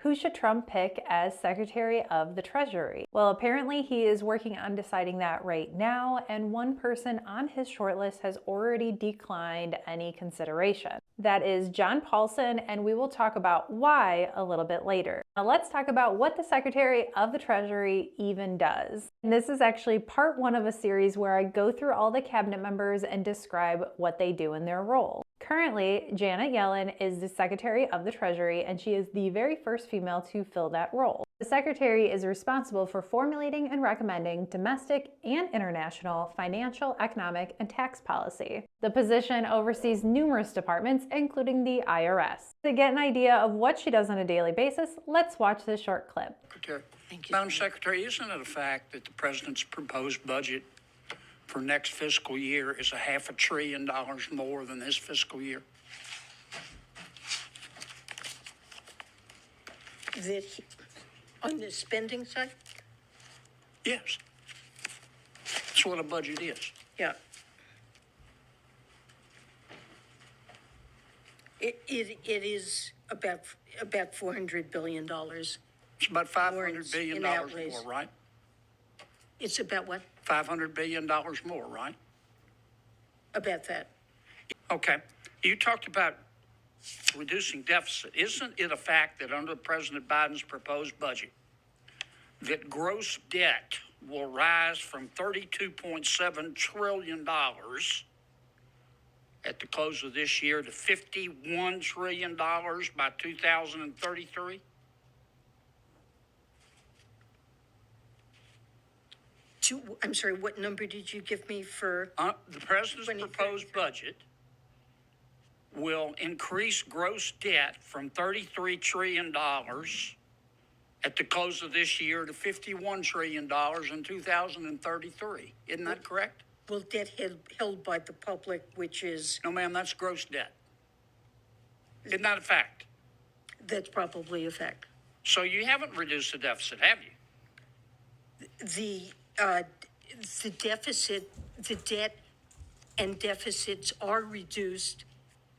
Who should Trump pick as Secretary of the Treasury? Well, apparently he is working on deciding that right now, and one person on his shortlist has already declined any consideration. That is John Paulson, and we will talk about why a little bit later. Now let's talk about what the Secretary of the Treasury even does. And this is actually part one of a series where I go through all the cabinet members and describe what they do in their role. Currently, Janet Yellen is the Secretary of the Treasury, and she is the very first female to fill that role. The Secretary is responsible for formulating and recommending domestic and international financial, economic, and tax policy. The position oversees numerous departments, including the IRS. To get an idea of what she does on a daily basis, let's watch this short clip. Secretary. Thank you. Madam Secretary, isn't it a fact that the President's proposed budget for next fiscal year is $500 billion more than this fiscal year? On the spending side? Yes. That's what a budget is. Yeah. It is about $400 billion. It's about $500 billion more, right? It's about what? $500 billion more, right? About that. Okay. You talked about reducing deficit. Isn't it a fact that under President Biden's proposed budget, that gross debt will rise from $32.7 trillion at the close of this year to $51 trillion by 2033? I'm sorry, what number did you give me for? The president's proposed budget will increase gross debt from $33 trillion at the close of this year to $51 trillion in 2033. Isn't that correct? Well, debt held by the public, which is... No, ma'am, that's gross debt. Isn't that a fact? That's probably a fact. So you haven't reduced the deficit, have you? The deficit, the debt and deficits are reduced.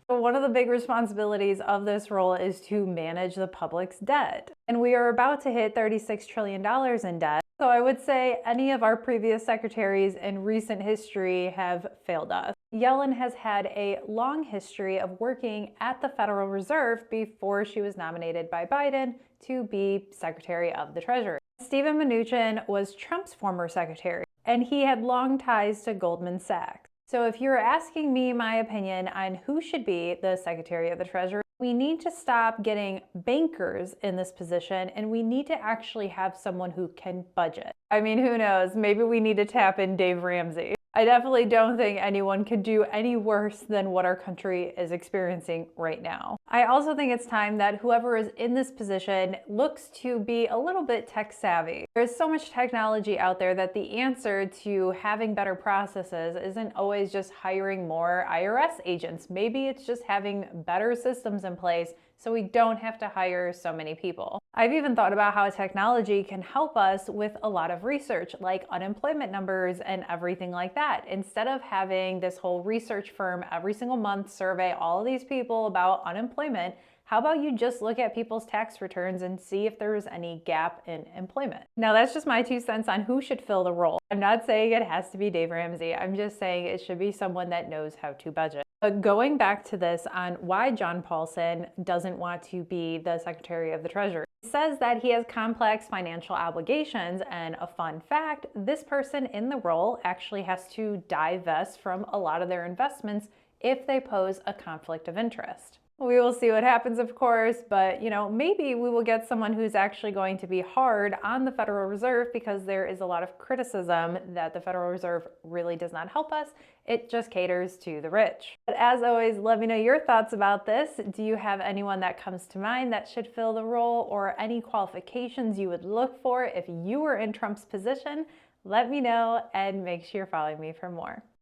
One of the big responsibilities of this role is to manage the public's debt. And we are about to hit $36 trillion in debt. So I would say any of our previous secretaries in recent history have failed us. Yellen has had a long history of working at the Federal Reserve before she was nominated by Biden to be Secretary of the Treasury. Steven Mnuchin was Trump's former secretary, and he had long ties to Goldman Sachs. So if you're asking me my opinion on who should be the Secretary of the Treasury, we need to stop getting bankers in this position, and we need to actually have someone who can budget. I mean, who knows? Maybe we need to tap in Dave Ramsey. I definitely don't think anyone could do any worse than what our country is experiencing right now. I also think it's time that whoever is in this position looks to be a little bit tech savvy. There's so much technology out there that the answer to having better processes isn't always just hiring more IRS agents. Maybe it's just having better systems in place so we don't have to hire so many people. I've even thought about how technology can help us with a lot of research, like unemployment numbers and everything like that. Instead of having this whole research firm every single month survey all of these people about unemployment, how about you just look at people's tax returns and see if there's any gap in employment? Now, that's just my 2 cents on who should fill the role. I'm not saying it has to be Dave Ramsey. I'm just saying it should be someone that knows how to budget. But going back to this on why John Paulson doesn't want to be the Secretary of the Treasury, he says that he has complex financial obligations, and a fun fact, this person in the role actually has to divest from a lot of their investments if they pose a conflict of interest. We will see what happens, of course, but maybe we will get someone who's actually going to be hard on the Federal Reserve, because there is a lot of criticism that the Federal Reserve really does not help us. It just caters to the rich. But as always, let me know your thoughts about this. Do you have anyone that comes to mind that should fill the role, or any qualifications you would look for if you were in Trump's position? Let me know, and make sure you're following me for more.